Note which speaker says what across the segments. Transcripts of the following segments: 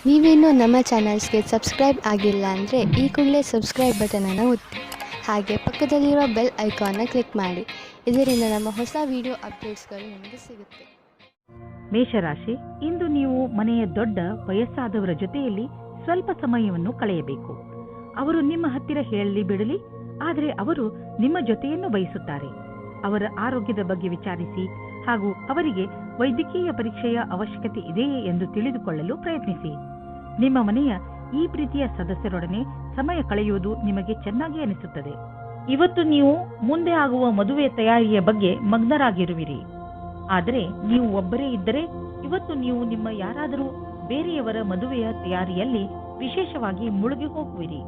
Speaker 1: ನೀವೇನೂ ನಮ್ಮ ಚಾನಲ್ಸ್ಗೆ ಸಬ್ಸ್ಕ್ರೈಬ್ ಆಗಿಲ್ಲ ಅಂದರೆ ಈ ಕೂಡಲೇ ಸಬ್ಸ್ಕ್ರೈಬ್ ಬಟನನ್ನು ಒತ್ತಿ ಹಾಗೆ ಪಕ್ಕದಲ್ಲಿರುವ ಬೆಲ್ ಐಕಾನ್ನ ಕ್ಲಿಕ್ ಮಾಡಿ. ಇದರಿಂದ ನಮ್ಮ ಹೊಸ ವಿಡಿಯೋ ಅಪ್ಡೇಟ್ಸ್ಗಳು ನಿಮಗೆ ಸಿಗುತ್ತೆ.
Speaker 2: ಮೇಷರಾಶಿ, ಇಂದು ನೀವು ಮನೆಯ ದೊಡ್ಡ ವಯಸ್ಸಾದವರ ಜೊತೆಯಲ್ಲಿ ಸ್ವಲ್ಪ ಸಮಯವನ್ನು ಕಳೆಯಬೇಕು. ಅವರು ನಿಮ್ಮ ಹತ್ತಿರ ಹೇಳಲಿ ಬಿಡಲಿ, ಆದರೆ ಅವರು ನಿಮ್ಮ ಜೊತೆಯನ್ನು ಬಯಸುತ್ತಾರೆ. ಅವರ ಆರೋಗ್ಯದ ಬಗ್ಗೆ ವಿಚಾರಿಸಿ ಹಾಗೂ ಅವರಿಗೆ ವೈದ್ಯಕೀಯ ಪರೀಕ್ಷೆಯ ಅವಶ್ಯಕತೆ ಇದೆಯೇ ಎಂದು ತಿಳಿದುಕೊಳ್ಳಲು ಪ್ರಯತ್ನಿಸಿ. ನಿಮ್ಮ ಮನೆಯ ಈ ಪ್ರೀತಿಯ ಸದಸ್ಯರೊಡನೆ ಸಮಯ ಕಳೆಯುವುದು ನಿಮಗೆ ಚೆನ್ನಾಗಿ ಅನಿಸುತ್ತದೆ. ಇವತ್ತು ನೀವು ಮುಂದೆ ಆಗುವ ಮದುವೆ ತಯಾರಿಯ ಬಗ್ಗೆ ಮಗ್ನರಾಗಿರುವಿರಿ. ಆದರೆ ನೀವು ಒಬ್ಬರೇ ಇದ್ದರೆ ಇವತ್ತು ನೀವು ನಿಮ್ಮ ಯಾರಾದರೂ ಬೇರೆಯವರ ಮದುವೆಯ ತಯಾರಿಯಲ್ಲಿ ವಿಶೇಷವಾಗಿ ಮುಳುಗಿ ಹೋಗುವಿರಿ.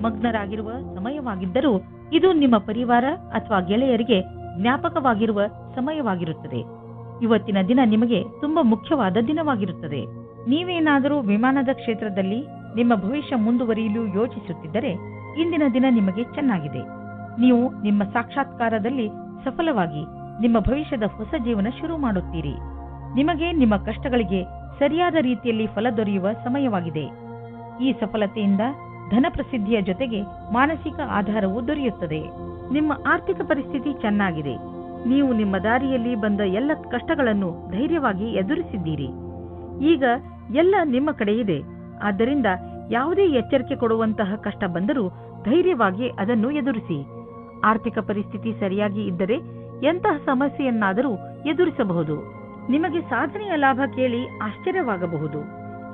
Speaker 2: ಮಗ್ನರಾಗಿರುವ ಸಮಯವಾಗಿದ್ದರೂ ಇದು ನಿಮ್ಮ ಪರಿವಾರ ಅಥವಾ ಗೆಳೆಯರಿಗೆ ಜ್ಞಾಪಕವಾಗಿರುವ ಸಮಯವಾಗಿರುತ್ತದೆ. ಇವತ್ತಿನ ದಿನ ನಿಮಗೆ ತುಂಬಾ ಮುಖ್ಯವಾದ ದಿನವಾಗಿರುತ್ತದೆ. ನೀವೇನಾದರೂ ವಿಮಾನದ ಕ್ಷೇತ್ರದಲ್ಲಿ ನಿಮ್ಮ ಭವಿಷ್ಯ ಮುಂದುವರಿಯಲು ಯೋಚಿಸುತ್ತಿದ್ದರೆ ಇಂದಿನ ದಿನ ನಿಮಗೆ ಚೆನ್ನಾಗಿದೆ. ನೀವು ನಿಮ್ಮ ಸಾಕ್ಷಾತ್ಕಾರದಲ್ಲಿ ಸಫಲವಾಗಿ ನಿಮ್ಮ ಭವಿಷ್ಯದ ಹೊಸ ಜೀವನ ಶುರು ಮಾಡುತ್ತೀರಿ. ನಿಮಗೆ ನಿಮ್ಮ ಕಷ್ಟಗಳಿಗೆ ಸರಿಯಾದ ರೀತಿಯಲ್ಲಿ ಫಲ ದೊರೆಯುವ ಸಮಯವಾಗಿದೆ. ಈ ಸಫಲತೆಯಿಂದ ಧನ ಪ್ರಸಿದ್ಧಿಯ ಜೊತೆಗೆ ಮಾನಸಿಕ ಆಧಾರವು ದೊರೆಯುತ್ತದೆ. ನಿಮ್ಮ ಆರ್ಥಿಕ ಪರಿಸ್ಥಿತಿ ಚೆನ್ನಾಗಿದೆ. ನೀವು ನಿಮ್ಮ ದಾರಿಯಲ್ಲಿ ಬಂದ ಎಲ್ಲ ಕಷ್ಟಗಳನ್ನು ಧೈರ್ಯವಾಗಿ ಎದುರಿಸಿದ್ದೀರಿ. ಈಗ ಎಲ್ಲ ನಿಮ್ಮ ಕಡೆ ಇದೆ. ಆದ್ದರಿಂದ ಯಾವುದೇ ಎಚ್ಚರಿಕೆ ಕೊಡುವಂತಹ ಕಷ್ಟ ಬಂದರೂ ಧೈರ್ಯವಾಗಿ ಅದನ್ನು ಎದುರಿಸಿ. ಆರ್ಥಿಕ ಪರಿಸ್ಥಿತಿ ಸರಿಯಾಗಿ ಇದ್ದರೆ ಎಂತಹ ಸಮಸ್ಯೆಯನ್ನಾದರೂ ಎದುರಿಸಬಹುದು. ನಿಮಗೆ ಸಾಧನೆಯ ಲಾಭ ಕೇಳಿ ಆಶ್ಚರ್ಯವಾಗಬಹುದು.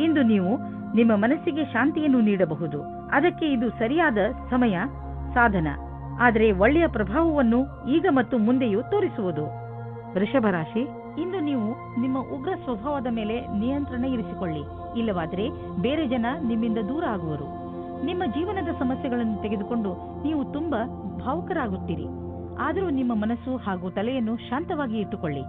Speaker 2: ಇಂದು ನೀವು ನಿಮ್ಮ ಮನಸ್ಸಿಗೆ ಶಾಂತಿಯನ್ನು ನೀಡಬಹುದು. ಅದಕ್ಕೆ ಇದು ಸರಿಯಾದ ಸಮಯ ಸಾಧನ, ಆದರೆ ಒಳ್ಳೆಯ ಪ್ರಭಾವವನ್ನು ಈಗ ಮತ್ತು ಮುಂದೆಯೂ ತೋರಿಸುವುದು. ವೃಷಭ ರಾಶಿ, ಇಂದು ನೀವು ನಿಮ್ಮ ಉಗ್ರ ಸ್ವಭಾವದ ಮೇಲೆ ನಿಯಂತ್ರಣ ಇರಿಸಿಕೊಳ್ಳಿ. ಇಲ್ಲವಾದರೆ ಬೇರೆ ಜನ ನಿಮ್ಮಿಂದ ದೂರ ಆಗುವರು. ನಿಮ್ಮ ಜೀವನದ ಸಮಸ್ಯೆಗಳನ್ನು ತೆಗೆದುಕೊಂಡು ನೀವು ತುಂಬಾ ಭಾವುಕರಾಗುತ್ತೀರಿ. ಆದರೂ ನಿಮ್ಮ ಮನಸ್ಸು ಹಾಗೂ ತಲೆಯನ್ನು ಶಾಂತವಾಗಿ ಇಟ್ಟುಕೊಳ್ಳಿ.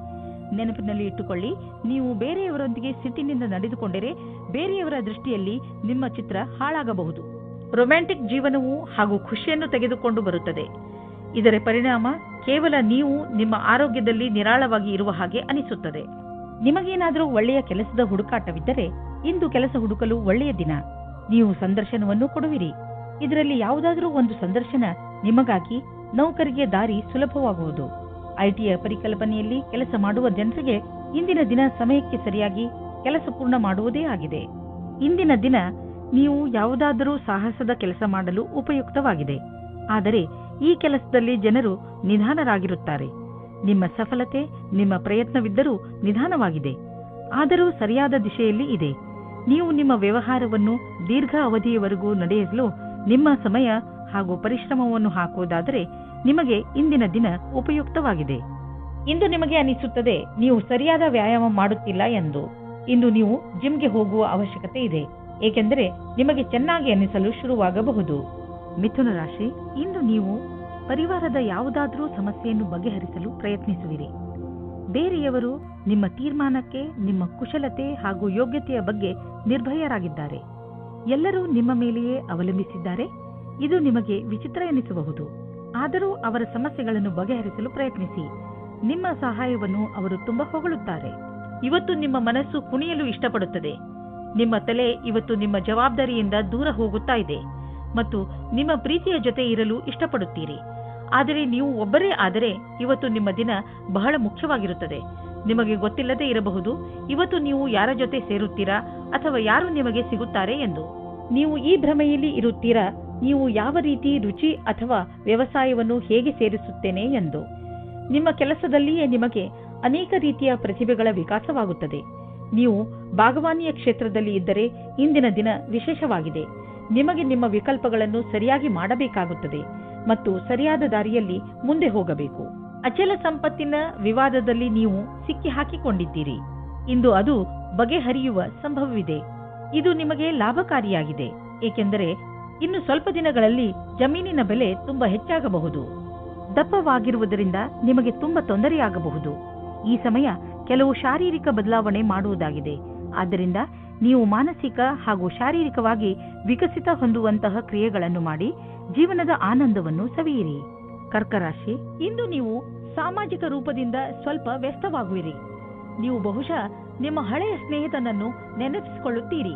Speaker 2: ನೆನಪಿನಲ್ಲಿ ಇಟ್ಟುಕೊಳ್ಳಿ, ನೀವು ಬೇರೆಯವರೊಂದಿಗೆ ಸಿಟ್ಟಿನಿಂದ ನಡೆದುಕೊಂಡರೆ ಬೇರೆಯವರ ದೃಷ್ಟಿಯಲ್ಲಿ ನಿಮ್ಮ ಚಿತ್ರ ಹಾಳಾಗಬಹುದು. ರೊಮ್ಯಾಂಟಿಕ್ ಜೀವನವು ಹಾಗೂ ಖುಷಿಯನ್ನು ತೆಗೆದುಕೊಂಡು ಬರುತ್ತದೆ. ಇದರ ಪರಿಣಾಮ ಕೇವಲ ನೀವು ನಿಮ್ಮ ಆರೋಗ್ಯದಲ್ಲಿ ನಿರಾಳವಾಗಿ ಇರುವ ಹಾಗೆ ಅನಿಸುತ್ತದೆ. ನಿಮಗೇನಾದರೂ ಒಳ್ಳೆಯ ಕೆಲಸದ ಹುಡುಕಾಟವಿದ್ದರೆ ಇಂದು ಕೆಲಸ ಹುಡುಕಲು ಒಳ್ಳೆಯ ದಿನ. ನೀವು ಸಂದರ್ಶನವನ್ನು ಕೊಡುವಿರಿ. ಇದರಲ್ಲಿ ಯಾವುದಾದರೂ ಒಂದು ಸಂದರ್ಶನ ನಿಮಗಾಗಿ ನೌಕರಿಗೆ ದಾರಿ ಸುಲಭವಾಗುವುದು. ಐಟಿಯ ಪರಿಕಲ್ಪನೆಯಲ್ಲಿ ಕೆಲಸ ಮಾಡುವ ಜನರಿಗೆ ಇಂದಿನ ದಿನ ಸಮಯಕ್ಕೆ ಸರಿಯಾಗಿ ಕೆಲಸ ಪೂರ್ಣ ಮಾಡುವುದೇ ಆಗಿದೆ. ಇಂದಿನ ದಿನ ನೀವು ಯಾವುದಾದರೂ ಸಾಹಸದ ಕೆಲಸ ಮಾಡಲು ಉಪಯುಕ್ತವಾಗಿದೆ. ಆದರೆ ಈ ಕೆಲಸದಲ್ಲಿ ಜನರು ನಿಧಾನರಾಗಿರುತ್ತಾರೆ. ನಿಮ್ಮ ಸಫಲತೆ ನಿಮ್ಮ ಪ್ರಯತ್ನವಿದ್ದರೂ ನಿಧಾನವಾಗಿದೆ, ಆದರೂ ಸರಿಯಾದ ದಿಶೆಯಲ್ಲಿ ಇದೆ. ನೀವು ನಿಮ್ಮ ವ್ಯವಹಾರವನ್ನು ದೀರ್ಘ ಅವಧಿಯವರೆಗೂ ನಡೆಸಲು ನಿಮ್ಮ ಸಮಯ ಹಾಗೂ ಪರಿಶ್ರಮವನ್ನು ಹಾಕುವುದಾದರೆ ನಿಮಗೆ ಇಂದಿನ ದಿನ ಉಪಯುಕ್ತವಾಗಿದೆ. ಇಂದು ನಿಮಗೆ ಅನಿಸುತ್ತದೆ ನೀವು ಸರಿಯಾದ ವ್ಯಾಯಾಮ ಮಾಡುತ್ತಿಲ್ಲ ಎಂದು. ಇಂದು ನೀವು ಜಿಮ್ಗೆ ಹೋಗುವ ಅವಶ್ಯಕತೆ ಇದೆ, ಏಕೆಂದರೆ ನಿಮಗೆ ಚೆನ್ನಾಗಿ ಅನಿಸಲು ಶುರುವಾಗಬಹುದು. ಮಿಥುನ ರಾಶಿ, ಇಂದು ನೀವು ಪರಿವಾರದ ಯಾವುದಾದರೂ ಸಮಸ್ಯೆಯನ್ನು ಬಗೆಹರಿಸಲು ಪ್ರಯತ್ನಿಸುವಿರಿ. ಬೇರೆಯವರು ನಿಮ್ಮ ತೀರ್ಮಾನಕ್ಕೆ ನಿಮ್ಮ ಕುಶಲತೆ ಹಾಗೂ ಯೋಗ್ಯತೆಯ ಬಗ್ಗೆ ನಿರ್ಭಯರಾಗಿದ್ದಾರೆ. ಎಲ್ಲರೂ ನಿಮ್ಮ ಮೇಲೆಯೇ ಅವಲಂಬಿಸಿದ್ದಾರೆ. ಇದು ನಿಮಗೆ ವಿಚಿತ್ರ ಎನಿಸಬಹುದು, ಆದರೂ ಅವರ ಸಮಸ್ಯೆಗಳನ್ನು ಬಗೆಹರಿಸಲು ಪ್ರಯತ್ನಿಸಿ. ನಿಮ್ಮ ಸಹಾಯವನ್ನು ಅವರು ತುಂಬಾ ಹೊಗಳುತ್ತಾರೆ. ಇವತ್ತು ನಿಮ್ಮ ಮನಸ್ಸು ಕುಣಿಯಲು ಇಷ್ಟಪಡುತ್ತದೆ. ನಿಮ್ಮ ತಲೆ ಇವತ್ತು ನಿಮ್ಮ ಜವಾಬ್ದಾರಿಯಿಂದ ದೂರ ಹೋಗುತ್ತಾ ಇದೆ ಮತ್ತು ನಿಮ್ಮ ಪ್ರೀತಿಯ ಜೊತೆ ಇರಲು ಇಷ್ಟಪಡುತ್ತೀರಿ. ಆದರೆ ನೀವು ಒಬ್ಬರೇ ಆದರೆ ಇವತ್ತು ನಿಮ್ಮ ದಿನ ಬಹಳ ಮುಖ್ಯವಾಗಿರುತ್ತದೆ. ನಿಮಗೆ ಗೊತ್ತಿಲ್ಲದೆ ಇರಬಹುದು ಇವತ್ತು ನೀವು ಯಾರ ಜೊತೆ ಸೇರುತ್ತೀರಾ ಅಥವಾ ಯಾರು ನಿಮಗೆ ಸಿಗುತ್ತಾರೆ ಎಂದು. ನೀವು ಈ ಭ್ರಮೆಯಲ್ಲಿ ಇರುತ್ತೀರಾ, ನೀವು ಯಾವ ರೀತಿ ರುಚಿ ಅಥವಾ ವ್ಯವಸಾಯವನ್ನು ಹೇಗೆ ಸೇರಿಸುತ್ತೇನೆ ಎಂದು. ನಿಮ್ಮ ಕೆಲಸದಲ್ಲಿಯೇ ನಿಮಗೆ ಅನೇಕ ರೀತಿಯ ಪ್ರತಿಭೆಗಳ ವಿಕಾಸವಾಗುತ್ತದೆ. ನೀವು ಬಾಗವಾನಿಯ ಕ್ಷೇತ್ರದಲ್ಲಿ ಇದ್ದರೆ ಇಂದಿನ ದಿನ ವಿಶೇಷವಾಗಿದೆ. ನಿಮಗೆ ನಿಮ್ಮ ವಿಕಲ್ಪಗಳನ್ನು ಸರಿಯಾಗಿ ಮಾಡಬೇಕಾಗುತ್ತದೆ ಮತ್ತು ಸರಿಯಾದ ದಾರಿಯಲ್ಲಿ ಮುಂದೆ ಹೋಗಬೇಕು. ಅಚಲ ಸಂಪತ್ತಿನ ವಿವಾದದಲ್ಲಿ ನೀವು ಸಿಕ್ಕಿ ಹಾಕಿಕೊಂಡಿದ್ದೀರಿ. ಇಂದು ಅದು ಬಗೆಹರಿಯುವ ಸಂಭವವಿದೆ. ಇದು ನಿಮಗೆ ಲಾಭಕಾರಿಯಾಗಿದೆ, ಏಕೆಂದರೆ ಇನ್ನು ಸ್ವಲ್ಪ ದಿನಗಳಲ್ಲಿ ಜಮೀನಿನ ಬೆಲೆ ತುಂಬಾ ಹೆಚ್ಚಾಗಬಹುದು. ದಪ್ಪವಾಗಿರುವುದರಿಂದ ನಿಮಗೆ ತುಂಬಾ ತೊಂದರೆಯಾಗಬಹುದು. ಈ ಸಮಯ ಕೆಲವು ಶಾರೀರಿಕ ಬದಲಾವಣೆ ಮಾಡುವುದಾಗಿದೆ. ಆದ್ದರಿಂದ ನೀವು ಮಾನಸಿಕ ಹಾಗೂ ಶಾರೀರಿಕವಾಗಿ ವಿಕಸಿತ ಹೊಂದುವಂತಹ ಕ್ರಿಯೆಗಳನ್ನು ಮಾಡಿ ಜೀವನದ ಆನಂದವನ್ನು ಸವಿಯಿರಿ. ಕರ್ಕರಾಶಿ, ಇಂದು ನೀವು ಸಾಮಾಜಿಕ ರೂಪದಿಂದ ಸ್ವಲ್ಪ ವ್ಯಸ್ತವಾಗುವಿರಿ. ನೀವು ಬಹುಶಃ ನಿಮ್ಮ ಹಳೆಯ ಸ್ನೇಹಿತನನ್ನು ನೆನಪಿಸಿಕೊಳ್ಳುತ್ತೀರಿ.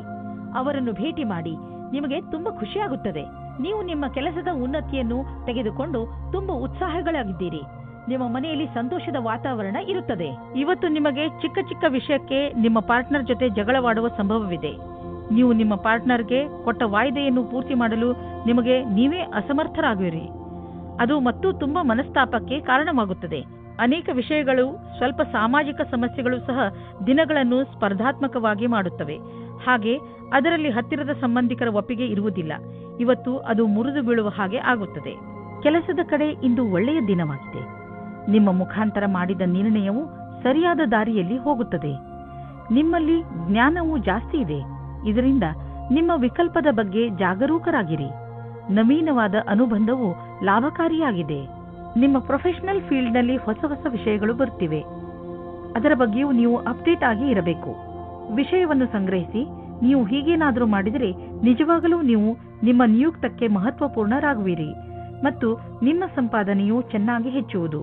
Speaker 2: ಅವರನ್ನು ಭೇಟಿ ಮಾಡಿ. ನಿಮಗೆ ತುಂಬಾ ಖುಷಿಯಾಗುತ್ತದೆ. ನೀವು ನಿಮ್ಮ ಕೆಲಸದ ಉನ್ನತಿಯನ್ನು ತೆಗೆದುಕೊಂಡು ತುಂಬಾ ಉತ್ಸಾಹಗಳಾಗಿದ್ದೀರಿ. ನಿಮ್ಮ ಮನೆಯಲ್ಲಿ ಸಂತೋಷದ ವಾತಾವರಣ ಇರುತ್ತದೆ. ಇವತ್ತು ನಿಮಗೆ ಚಿಕ್ಕ ಚಿಕ್ಕ ವಿಷಯಕ್ಕೆ ನಿಮ್ಮ ಪಾರ್ಟ್ನರ್ ಜೊತೆ ಜಗಳವಾಡುವ ಸಂಭವವಿದೆ. ನೀವು ನಿಮ್ಮ ಪಾರ್ಟ್ನರ್ಗೆ ಕೊಟ್ಟ ವಾಯ್ದೆಯನ್ನು ಪೂರ್ತಿ ಮಾಡಲು ನಿಮಗೆ ನೀವೇ ಅಸಮರ್ಥರಾಗುವಿರಿ. ಅದು ಮತ್ತು ತುಂಬಾ ಮನಸ್ತಾಪಕ್ಕೆ ಕಾರಣವಾಗುತ್ತದೆ. ಅನೇಕ ವಿಷಯಗಳು, ಸ್ವಲ್ಪ ಸಾಮಾಜಿಕ ಸಮಸ್ಯೆಗಳು ಸಹ ದಿನಗಳನ್ನು ಸ್ಪರ್ಧಾತ್ಮಕವಾಗಿ ಮಾಡುತ್ತವೆ. ಹಾಗೆ ಅದರಲ್ಲಿ ಹತ್ತಿರದ ಸಂಬಂಧಿಕರ ಒಪ್ಪಿಗೆ ಇರುವುದಿಲ್ಲ. ಇವತ್ತು ಅದು ಮುರಿದು ಬೀಳುವ ಹಾಗೆ ಆಗುತ್ತದೆ. ಕೆಲಸದ ಕಡೆ ಇಂದು ಒಳ್ಳೆಯ ದಿನವಾಗಿದೆ. ನಿಮ್ಮ ಮುಖಾಂತರ ಮಾಡಿದ ನಿರ್ಣಯವು ಸರಿಯಾದ ದಾರಿಯಲ್ಲಿ ಹೋಗುತ್ತದೆ. ನಿಮ್ಮಲ್ಲಿ ಜ್ಞಾನವೂ ಜಾಸ್ತಿ ಇದೆ. ಇದರಿಂದ ನಿಮ್ಮ ವಿಕಲ್ಪದ ಬಗ್ಗೆ ಜಾಗರೂಕರಾಗಿರಿ. ನವೀನವಾದ ಅನುಬಂಧವು ಲಾಭಕಾರಿಯಾಗಿದೆ. ನಿಮ್ಮ ಪ್ರೊಫೆಷನಲ್ ಫೀಲ್ಡ್ನಲ್ಲಿ ಹೊಸ ಹೊಸ ವಿಷಯಗಳು ಬರುತ್ತಿವೆ. ಅದರ ಬಗ್ಗೆಯೂ ನೀವು ಅಪ್ಡೇಟ್ ಆಗಿ ಇರಬೇಕು. ವಿಷಯವನ್ನು ಸಂಗ್ರಹಿಸಿ. ನೀವು ಹೀಗೇನಾದರೂ ಮಾಡಿದರೆ ನಿಜವಾಗಲೂ ನೀವು ನಿಮ್ಮ ನಿಯುಕ್ತಕ್ಕೆ ಮಹತ್ವಪೂರ್ಣರಾಗುವಿರಿ ಮತ್ತು ನಿಮ್ಮ ಸಂಪಾದನೆಯು ಚೆನ್ನಾಗಿ ಹೆಚ್ಚುವುದು.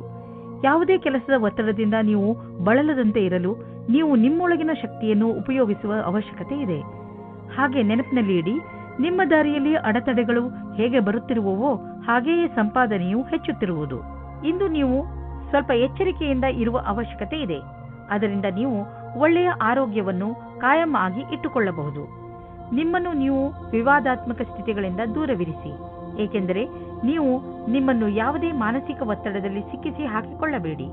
Speaker 2: ಯಾವುದೇ ಕೆಲಸದ ಒತ್ತಡದಿಂದ ನೀವು ಬಳಲದಂತೆ ಇರಲು ನೀವು ನಿಮ್ಮೊಳಗಿನ ಶಕ್ತಿಯನ್ನು ಉಪಯೋಗಿಸುವ ಅವಶ್ಯಕತೆ ಇದೆ. ಹಾಗೆ ನೆನಪಿನಲ್ಲಿ ಇಡಿ, ನಿಮ್ಮ ದಾರಿಯಲ್ಲಿ ಅಡೆತಡೆಗಳು ಹೇಗೆ ಬರುತ್ತಿರುವವೋ ಹಾಗೆಯೇ ಸಂಪಾದನೆಯು ಹೆಚ್ಚುತ್ತಿರುವುದು. ಇಂದು ನೀವು ಸ್ವಲ್ಪ ಎಚ್ಚರಿಕೆಯಿಂದ ಇರುವ ಅವಶ್ಯಕತೆ ಇದೆ. ಅದರಿಂದ ನೀವು ಒಳ್ಳೆಯ ಆರೋಗ್ಯವನ್ನು ಕಾಯಂ ಆಗಿ ಇಟ್ಟುಕೊಳ್ಳಬಹುದು. ನಿಮ್ಮನ್ನು ನೀವು ವಿವಾದಾತ್ಮಕ ಸ್ಥಿತಿಗಳಿಂದ ದೂರವಿರಿಸಿ, ಏಕೆಂದರೆ ನೀವು ನಿಮ್ಮನ್ನು ಯಾವುದೇ ಮಾನಸಿಕ ಒತ್ತಡದಲ್ಲಿ ಸಿಕ್ಕಿಸಿ ಹಾಕಿಕೊಳ್ಳಬೇಡಿ.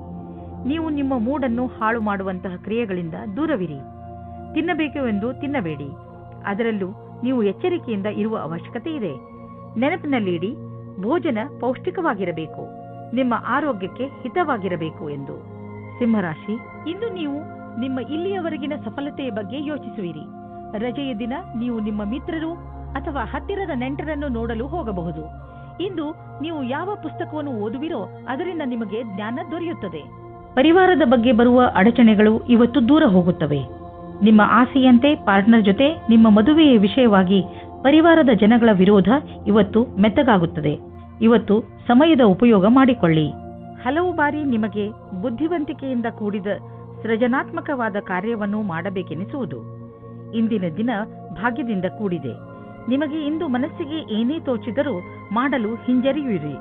Speaker 2: ನೀವು ನಿಮ್ಮ ಮೂಡನ್ನು ಹಾಳು ಮಾಡುವಂತಹ ಕ್ರಿಯೆಗಳಿಂದ ದೂರವಿರಿ. ತಿನ್ನಬೇಕು ಎಂದು ತಿನ್ನಬೇಡಿ. ಅದರಲ್ಲೂ ನೀವು ಎಚ್ಚರಿಕೆಯಿಂದ ಇರುವ ಅವಶ್ಯಕತೆ ಇದೆ. ನೆನಪಿನಲ್ಲಿಡಿ, ಭೋಜನ ಪೌಷ್ಟಿಕವಾಗಿರಬೇಕು, ನಿಮ್ಮ ಆರೋಗ್ಯಕ್ಕೆ ಹಿತವಾಗಿರಬೇಕು ಎಂದು. ಸಿಂಹರಾಶಿ, ಇಂದು ನೀವು ನಿಮ್ಮ ಇಲ್ಲಿಯವರೆಗಿನ ಸಫಲತೆಯ ಬಗ್ಗೆ ಯೋಚಿಸುವಿರಿ. ರಜೆಯ ದಿನ ನೀವು ನಿಮ್ಮ ಮಿತ್ರರು ಅಥವಾ ಹತ್ತಿರದ ನೆಂಟರನ್ನು ನೋಡಲು ಹೋಗಬಹುದು. ಇಂದು ನೀವು ಯಾವ ಪುಸ್ತಕವನ್ನು ಓದುವಿರೋ ಅದರಿಂದ ನಿಮಗೆ ಜ್ಞಾನ ದೊರೆಯುತ್ತದೆ. ಪರಿವಾರದ ಬಗ್ಗೆ ಬರುವ ಅಡಚಣೆಗಳು ಇವತ್ತು ದೂರ ಹೋಗುತ್ತವೆ. ನಿಮ್ಮ ಆಸೆಯಂತೆ ಪಾರ್ಟ್ನರ್ ಜೊತೆ ನಿಮ್ಮ ಮದುವೆಯ ವಿಷಯವಾಗಿ ಪರಿವಾರದ ಜನಗಳ ವಿರೋಧ ಇವತ್ತು ಮೆತ್ತಗಾಗುತ್ತದೆ. ಇವತ್ತು ಸಮಯದ ಉಪಯೋಗ ಮಾಡಿಕೊಳ್ಳಿ. ಹಲವು ಬಾರಿ ನಿಮಗೆ ಬುದ್ಧಿವಂತಿಕೆಯಿಂದ ಕೂಡಿದ ಸೃಜನಾತ್ಮಕವಾದ ಕಾರ್ಯವನ್ನು ಮಾಡಬೇಕೆನಿಸುವುದು. ಇಂದಿನ ದಿನ ಭಾಗ್ಯದಿಂದ ಕೂಡಿದೆ. ನಿಮಗೆ ಇಂದು ಮನಸ್ಸಿಗೆ ಏನೇ ತೋಚಿದರೂ ಮಾಡಲು ಹಿಂಜರಿಯುವಿರಿ.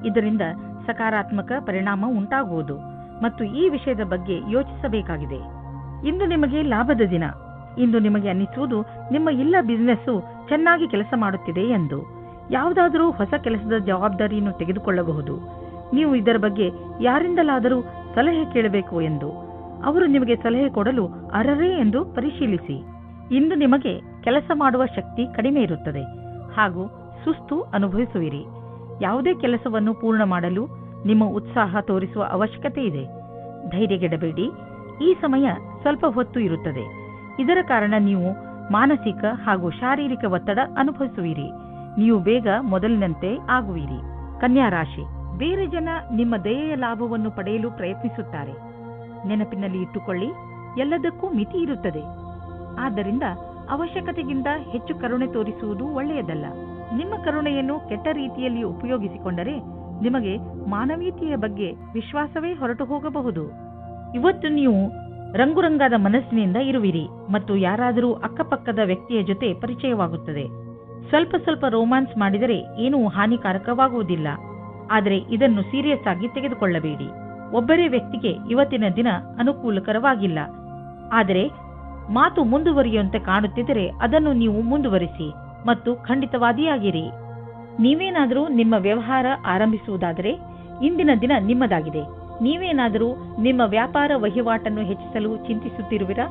Speaker 2: ಇದರಿಂದ ಸಕಾರಾತ್ಮಕ ಪರಿಣಾಮ ಉಂಟಾಗುವುದು ಮತ್ತು ಈ ವಿಷಯದ ಬಗ್ಗೆ ಯೋಚಿಸಬೇಕಾಗಿದೆ. ಇಂದು ನಿಮಗೆ ಲಾಭದ ದಿನ. ಇಂದು ನಿಮಗೆ ಅನ್ನಿಸುವುದು ನಿಮ್ಮ ಎಲ್ಲ ಬಿಸಿನೆಸ್ಸು ಚೆನ್ನಾಗಿ ಕೆಲಸ ಮಾಡುತ್ತಿದೆ ಎಂದು. ಯಾವುದಾದರೂ ಹೊಸ ಕೆಲಸದ ಜವಾಬ್ದಾರಿಯನ್ನು ತೆಗೆದುಕೊಳ್ಳಬಹುದು. ನೀವು ಇದರ ಬಗ್ಗೆ ಯಾರಿಂದಲಾದರೂ ಸಲಹೆ ಕೇಳಬೇಕು ಎಂದು. ಅವರು ನಿಮಗೆ ಸಲಹೆ ಕೊಡಲು ಅರ್ಹರೇ ಎಂದು ಪರಿಶೀಲಿಸಿ. ಇಂದು ನಿಮಗೆ ಕೆಲಸ ಮಾಡುವ ಶಕ್ತಿ ಕಡಿಮೆ ಇರುತ್ತದೆ ಹಾಗೂ ಸುಸ್ತು ಅನುಭವಿಸುವಿರಿ. ಯಾವುದೇ ಕೆಲಸವನ್ನು ಪೂರ್ಣ ಮಾಡಲು ನಿಮ್ಮ ಉತ್ಸಾಹ ತೋರಿಸುವ ಅವಶ್ಯಕತೆ ಇದೆ. ಧೈರ್ಯಗೆಡಬೇಡಿ. ಈ ಸಮಯ ಸ್ವಲ್ಪ ಹೊತ್ತು ಇರುತ್ತದೆ. ಇದರ ಕಾರಣ ನೀವು ಮಾನಸಿಕ ಹಾಗೂ ಶಾರೀರಿಕ ಒತ್ತಡ ಅನುಭವಿಸುವಿರಿ. ನೀವು ಬೇಗ ಮೊದಲಿನಂತೆ ಆಗುವಿರಿ. ಕನ್ಯಾ ರಾಶಿ, ಬೇರೆ ಜನ ನಿಮ್ಮ ದಯೆಯ ಲಾಭವನ್ನು ಪಡೆಯಲು ಪ್ರಯತ್ನಿಸುತ್ತಾರೆ. ನೆನಪಿನಲ್ಲಿ ಇಟ್ಟುಕೊಳ್ಳಿ, ಎಲ್ಲದಕ್ಕೂ ಮಿತಿ ಇರುತ್ತದೆ. ಆದ್ದರಿಂದ ಅವಶ್ಯಕತೆಗಿಂತ ಹೆಚ್ಚು ಕರುಣೆ ತೋರಿಸುವುದು ಒಳ್ಳೆಯದಲ್ಲ. ನಿಮ್ಮ ಕರುಣೆಯನ್ನು ಕೆಟ್ಟ ರೀತಿಯಲ್ಲಿ ಉಪಯೋಗಿಸಿಕೊಂಡರೆ ನಿಮಗೆ ಮಾನವೀಯತೆಯ ಬಗ್ಗೆ ವಿಶ್ವಾಸವೇ ಹೊರಟು ಹೋಗಬಹುದು. ಇವತ್ತು ನೀವು ರಂಗುರಂಗಾದ ಮನಸ್ಸಿನಿಂದ ಇರುವಿರಿ ಮತ್ತು ಯಾರಾದರೂ ಅಕ್ಕಪಕ್ಕದ ವ್ಯಕ್ತಿಯ ಜೊತೆ ಪರಿಚಯವಾಗುತ್ತದೆ. ಸ್ವಲ್ಪ ಸ್ವಲ್ಪ ರೋಮ್ಯಾನ್ಸ್ ಮಾಡಿದರೆ ಏನೂ ಹಾನಿಕಾರಕವಾಗುವುದಿಲ್ಲ. ಆದರೆ ಇದನ್ನು ಸೀರಿಯಸ್ ಆಗಿ ತೆಗೆದುಕೊಳ್ಳಬೇಡಿ. ಒಬ್ಬರೇ ವ್ಯಕ್ತಿಗೆ ಇವತ್ತಿನ ದಿನ ಅನುಕೂಲಕರವಾಗಿಲ್ಲ. ಆದರೆ ಮಾತು ಮುಂದುವರಿಯುವಂತೆ ಕಾಣುತ್ತಿದ್ದರೆ ಅದನ್ನು ನೀವು ಮುಂದುವರಿಸಿ ಮತ್ತು ಖಂಡಿತವಾದಿಯಾಗಿರಿ. ನೀವೇನಾದರೂ ನಿಮ್ಮ ವ್ಯವಹಾರ ಆರಂಭಿಸುವುದಾದರೆ ಇಂದಿನ ದಿನ ನಿಮ್ಮದಾಗಿದೆ. ನೀವೇನಾದರೂ ನಿಮ್ಮ ವ್ಯಾಪಾರ ವಹಿವಾಟನ್ನು ಹೆಚ್ಚಿಸಲು ಚಿಂತಿಸುತ್ತಿರುವಿರಾ?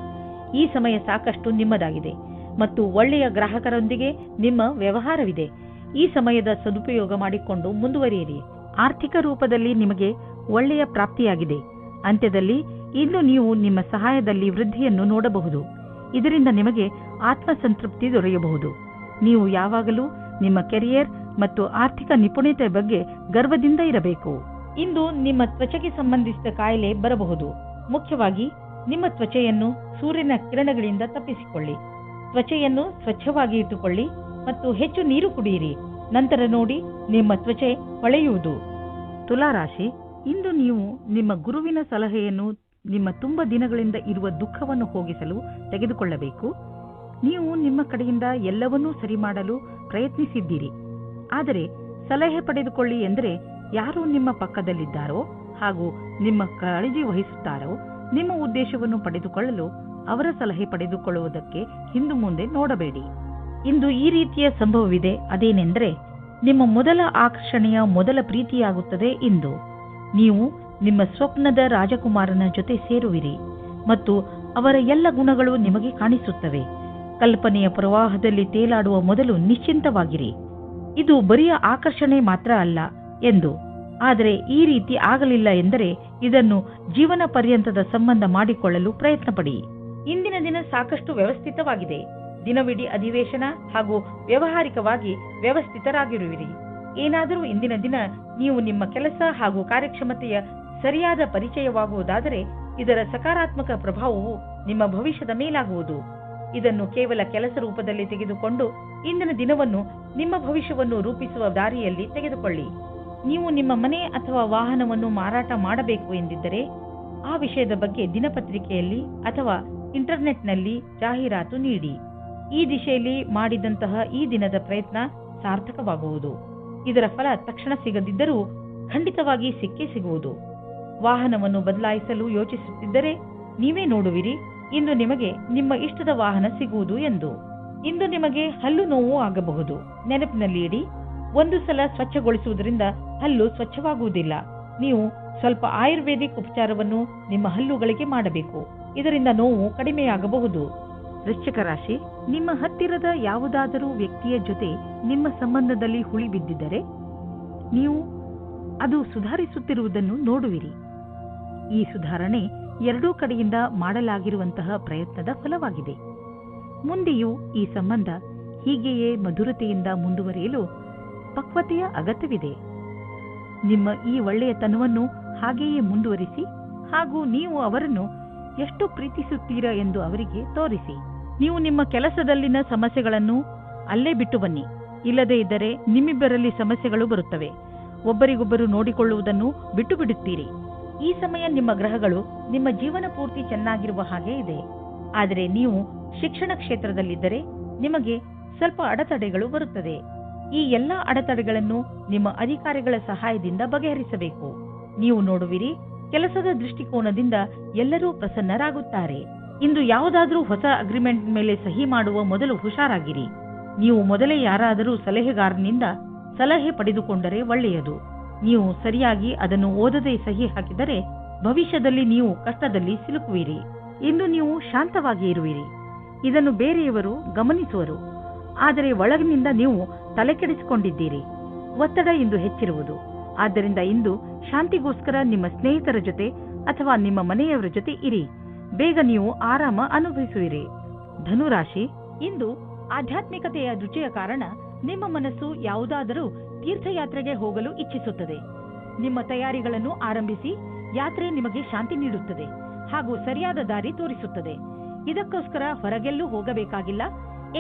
Speaker 2: ಈ ಸಮಯ ಸಾಕಷ್ಟು ನಿಮ್ಮದಾಗಿದೆ ಮತ್ತು ಒಳ್ಳೆಯ ಗ್ರಾಹಕರೊಂದಿಗೆ ನಿಮ್ಮ ವ್ಯವಹಾರವಿದೆ. ಈ ಸಮಯದ ಸದುಪಯೋಗ ಮಾಡಿಕೊಂಡು ಮುಂದುವರಿಯಿರಿ. ಆರ್ಥಿಕ ರೂಪದಲ್ಲಿ ನಿಮಗೆ ಒಳ್ಳೆಯ ಪ್ರಾಪ್ತಿಯಾಗಿದೆ. ಅಂತ್ಯದಲ್ಲಿ ಇಂದು ನೀವು ನಿಮ್ಮ ಸಹಾಯದಲ್ಲಿ ವೃದ್ಧಿಯನ್ನು ನೋಡಬಹುದು. ಇದರಿಂದ ನಿಮಗೆ ಆತ್ಮಸಂತೃಪ್ತಿ ದೊರೆಯಬಹುದು. ನೀವು ಯಾವಾಗಲೂ ನಿಮ್ಮ ಕೆರಿಯರ್ ಮತ್ತು ಆರ್ಥಿಕ ನಿಪುಣತೆ ಬಗ್ಗೆ ಗರ್ವದಿಂದ ಇರಬೇಕು. ಇಂದು ನಿಮ್ಮ ತ್ವಚೆಗೆ ಸಂಬಂಧಿಸಿದ ಕಾಯಿಲೆ ಬರಬಹುದು. ಮುಖ್ಯವಾಗಿ ನಿಮ್ಮ ತ್ವಚೆಯನ್ನು ಸೂರ್ಯನ ಕಿರಣಗಳಿಂದ ತಪ್ಪಿಸಿಕೊಳ್ಳಿ. ತ್ವಚೆಯನ್ನು ಸ್ವಚ್ಛವಾಗಿ ಇಟ್ಟುಕೊಳ್ಳಿ ಮತ್ತು ಹೆಚ್ಚು ನೀರು ಕುಡಿಯಿರಿ. ನಂತರ ನೋಡಿ ನಿಮ್ಮ ತ್ವಚೆ ಹೊಳೆಯುವುದು. ತುಲಾರಾಶಿ, ಇಂದು ನೀವು ನಿಮ್ಮ ಗುರುವಿನ ಸಲಹೆಯನ್ನು ನಿಮ್ಮ ತುಂಬ ದಿನಗಳಿಂದ ಇರುವ ದುಃಖವನ್ನು ಹೋಗಿಸಲು ತೆಗೆದುಕೊಳ್ಳಬೇಕು. ನೀವು ನಿಮ್ಮ ಕಡೆಯಿಂದ ಎಲ್ಲವನ್ನೂ ಸರಿ ಮಾಡಲು ಪ್ರಯತ್ನಿಸಿದ್ದೀರಿ. ಆದರೆ ಸಲಹೆ ಪಡೆದುಕೊಳ್ಳಿ ಎಂದರೆ ಯಾರು ನಿಮ್ಮ ಪಕ್ಕದಲ್ಲಿದ್ದಾರೋ ಹಾಗೂ ನಿಮ್ಮ ಕಾಳಜಿ ವಹಿಸುತ್ತಾರೋ ನಿಮ್ಮ ಉದ್ದೇಶವನ್ನು ಪಡೆದುಕೊಳ್ಳಲು ಅವರ ಸಲಹೆ ಪಡೆದುಕೊಳ್ಳುವುದಕ್ಕೆ ಹಿಂದು ಮುಂದೆ ನೋಡಬೇಡಿ. ಇಂದು ಈ ರೀತಿಯ ಸಂಭವವಿದೆ. ಅದೇನೆಂದರೆ ನಿಮ್ಮ ಮೊದಲ ಆಕರ್ಷಣೆಯ ಮೊದಲ ಪ್ರೀತಿಯಾಗುತ್ತದೆ. ಇಂದು ನೀವು ನಿಮ್ಮ ಸ್ವಪ್ನದ ರಾಜಕುಮಾರನ ಜೊತೆ ಸೇರುವಿರಿ ಮತ್ತು ಅವರ ಎಲ್ಲ ಗುಣಗಳು ನಿಮಗೆ ಕಾಣಿಸುತ್ತವೆ. ಕಲ್ಪನೆಯ ಪ್ರವಾಹದಲ್ಲಿ ತೇಲಾಡುವ ಮೊದಲು ನಿಶ್ಚಿಂತವಾಗಿರಿ. ಇದು ಬರಿಯ ಆಕರ್ಷಣೆ ಮಾತ್ರ ಅಲ್ಲ ಎಂದು. ಆದರೆ ಈ ರೀತಿ ಆಗಲಿಲ್ಲ ಎಂದರೆ ಇದನ್ನು ಜೀವನ ಪರ್ಯಂತದ ಸಂಬಂಧ ಮಾಡಿಕೊಳ್ಳಲು ಪ್ರಯತ್ನಪಡಿ. ಇಂದಿನ ದಿನ ಸಾಕಷ್ಟು ವ್ಯವಸ್ಥಿತವಾಗಿದೆ. ದಿನವಿಡೀ ಅಧಿವೇಶನ ಹಾಗೂ ವ್ಯಾವಹಾರಿಕವಾಗಿ ವ್ಯವಸ್ಥಿತರಾಗಿರುವಿರಿ. ಏನಾದರೂ ಇಂದಿನ ದಿನ ನೀವು ನಿಮ್ಮ ಕೆಲಸ ಹಾಗೂ ಕಾರ್ಯಕ್ಷಮತೆಯ ಸರಿಯಾದ ಪರಿಚಯವಾಗುವುದಾದರೆ ಇದರ ಸಕಾರಾತ್ಮಕ ಪ್ರಭಾವವು ನಿಮ್ಮ ಭವಿಷ್ಯದ ಮೇಲಾಗುವುದು. ಇದನ್ನು ಕೇವಲ ಕೆಲಸ ರೂಪದಲ್ಲಿ ತೆಗೆದುಕೊಂಡು ಇಂದಿನ ದಿನವನ್ನು ನಿಮ್ಮ ಭವಿಷ್ಯವನ್ನು ರೂಪಿಸುವ ದಾರಿಯಲ್ಲಿ ತೆಗೆದುಕೊಳ್ಳಿ. ನೀವು ನಿಮ್ಮ ಮನೆ ಅಥವಾ ವಾಹನವನ್ನು ಮಾರಾಟ ಮಾಡಬೇಕು ಎಂದಿದ್ದರೆ ಆ ವಿಷಯದ ಬಗ್ಗೆ ದಿನಪತ್ರಿಕೆಯಲ್ಲಿ ಅಥವಾ ಇಂಟರ್ನೆಟ್ನಲ್ಲಿ ಜಾಹೀರಾತು ನೀಡಿ. ಈ ದಿಶೆಯಲ್ಲಿ ಮಾಡಿದಂತಹ ಈ ದಿನದ ಪ್ರಯತ್ನ ಸಾರ್ಥಕವಾಗುವುದು. ಇದರ ಫಲ ತಕ್ಷಣ ಸಿಗದಿದ್ದರೂ ಖಂಡಿತವಾಗಿ ಸಿಕ್ಕೇ ಸಿಗುವುದು. ವಾಹನವನ್ನು ಬದಲಾಯಿಸಲು ಯೋಚಿಸುತ್ತಿದ್ದರೆ ನೀವೇ ನೋಡುವಿರಿ ಇಂದು ನಿಮಗೆ ನಿಮ್ಮ ಇಷ್ಟದ ವಾಹನ ಸಿಗುವುದು ಎಂದು. ಇಂದು ನಿಮಗೆ ಹಲ್ಲು ನೋವು ಆಗಬಹುದು. ನೆನಪಿನಲ್ಲಿ ಇಡಿ, ಒಂದು ಸಲ ಸ್ವಚ್ಛಗೊಳಿಸುವುದರಿಂದ ಹಲ್ಲು ಸ್ವಚ್ಛವಾಗುವುದಿಲ್ಲ. ನೀವು ಸ್ವಲ್ಪ ಆಯುರ್ವೇದಿಕ್ ಉಪಚಾರವನ್ನು ನಿಮ್ಮ ಹಲ್ಲುಗಳಿಗೆ ಮಾಡಬೇಕು. ಇದರಿಂದ ನೋವು ಕಡಿಮೆಯಾಗಬಹುದು. ವೃಶ್ಚಿಕ ರಾಶಿ, ನಿಮ್ಮ ಹತ್ತಿರದ ಯಾವುದಾದರೂ ವ್ಯಕ್ತಿಯ ಜೊತೆ ನಿಮ್ಮ ಸಂಬಂಧದಲ್ಲಿ ಹುಳಿ ಬಿದ್ದಿದ್ದರೆ ನೀವು ಅದು ಸುಧಾರಿಸುತ್ತಿರುವುದನ್ನು ನೋಡುವಿರಿ. ಈ ಸುಧಾರಣೆ ಎರಡೂ ಕಡೆಯಿಂದ ಮಾಡಲಾಗಿರುವಂತಹ ಪ್ರಯತ್ನದ ಫಲವಾಗಿದೆ. ಮುಂದೆಯೂ ಈ ಸಂಬಂಧ ಹೀಗೆಯೇ ಮಧುರತೆಯಿಂದ ಮುಂದುವರಿಯಲು ಪಕ್ವತೆಯ ಅಗತ್ಯವಿದೆ. ನಿಮ್ಮ ಈ ಒಳ್ಳೆಯತನವನ್ನು ಹಾಗೆಯೇ ಮುಂದುವರಿಸಿ ಹಾಗೂ ನೀವು ಅವರನ್ನು ಎಷ್ಟು ಪ್ರೀತಿಸುತ್ತೀರಾ ಎಂದು ಅವರಿಗೆ ತೋರಿಸಿ. ನೀವು ನಿಮ್ಮ ಕೆಲಸದಲ್ಲಿನ ಸಮಸ್ಯೆಗಳನ್ನು ಅಲ್ಲೇ ಬಿಟ್ಟು ಬನ್ನಿ. ಇಲ್ಲದೇ ಇದ್ದರೆ ನಿಮ್ಮಿಬ್ಬರಲ್ಲಿ ಸಮಸ್ಯೆಗಳು ಬರುತ್ತವೆ. ಒಬ್ಬರಿಗೊಬ್ಬರು ನೋಡಿಕೊಳ್ಳುವುದನ್ನು ಬಿಟ್ಟು ಬಿಡುತ್ತೀರಿ. ಈ ಸಮಯ ನಿಮ್ಮ ಗ್ರಹಗಳು ನಿಮ್ಮ ಜೀವನ ಪೂರ್ತಿ ಚೆನ್ನಾಗಿರುವ ಹಾಗೆ ಇದೆ. ಆದರೆ ನೀವು ಶಿಕ್ಷಣ ಕ್ಷೇತ್ರದಲ್ಲಿದ್ದರೆ ನಿಮಗೆ ಸ್ವಲ್ಪ ಅಡೆತಡೆಗಳು ಬರುತ್ತದೆ. ಈ ಎಲ್ಲಾ ಅಡೆತಡೆಗಳನ್ನು ನಿಮ್ಮ ಅಧಿಕಾರಿಗಳ ಸಹಾಯದಿಂದ ಬಗೆಹರಿಸಬೇಕು. ನೀವು ನೋಡುವಿರಿ, ಕೆಲಸದ ದೃಷ್ಟಿಕೋನದಿಂದ ಎಲ್ಲರೂ ಪ್ರಸನ್ನರಾಗುತ್ತಾರೆ. ಇಂದು ಯಾವುದಾದರೂ ಹೊಸ ಅಗ್ರಿಮೆಂಟ್ ಮೇಲೆ ಸಹಿ ಮಾಡುವ ಮೊದಲು ಹುಷಾರಾಗಿರಿ. ನೀವು ಮೊದಲೇ ಯಾರಾದರೂ ಸಲಹೆಗಾರನಿಂದ ಸಲಹೆ ಪಡೆದುಕೊಂಡರೆ ಒಳ್ಳೆಯದು. ನೀವು ಸರಿಯಾಗಿ ಅದನ್ನು ಓದದೆ ಸಹಿ ಹಾಕಿದರೆ ಭವಿಷ್ಯದಲ್ಲಿ ನೀವು ಕಷ್ಟದಲ್ಲಿ ಸಿಲುಕುವಿರಿ. ಇಂದು ನೀವು ಶಾಂತವಾಗಿ ಇರುವಿರಿ. ಇದನ್ನು ಬೇರೆಯವರು ಗಮನಿಸುವರು. ಆದರೆ ಒಳಗಿನಿಂದ ನೀವು ತಲೆಕೆಡಿಸಿಕೊಂಡಿದ್ದೀರಿ. ಒತ್ತಡ ಇಂದು ಹೆಚ್ಚಿರುವುದು. ಆದ್ದರಿಂದ ಇಂದು ಶಾಂತಿಗೋಸ್ಕರ ನಿಮ್ಮ ಸ್ನೇಹಿತರ ಜೊತೆ ಅಥವಾ ನಿಮ್ಮ ಮನೆಯವರ ಜೊತೆ ಇರಿ. ಬೇಗ ನೀವು ಆರಾಮ ಅನುಭವಿಸುವಿರಿ. ಧನುರಾಶಿ, ಇಂದು ಆಧ್ಯಾತ್ಮಿಕತೆಯ ರುಚಿಯ ಕಾರಣ ನಿಮ್ಮ ಮನಸ್ಸು ಯಾವುದಾದರೂ ತೀರ್ಥಯಾತ್ರೆಗೆ ಹೋಗಲು ಇಚ್ಛಿಸುತ್ತದೆ. ನಿಮ್ಮ ತಯಾರಿಗಳನ್ನು ಆರಂಭಿಸಿ. ಯಾತ್ರೆ ನಿಮಗೆ ಶಾಂತಿ ನೀಡುತ್ತದೆ ಹಾಗೂ ಸರಿಯಾದ ದಾರಿ ತೋರಿಸುತ್ತದೆ. ಇದಕ್ಕೋಸ್ಕರ ಹೊರಗೆಲ್ಲೂ ಹೋಗಬೇಕಾಗಿಲ್ಲ,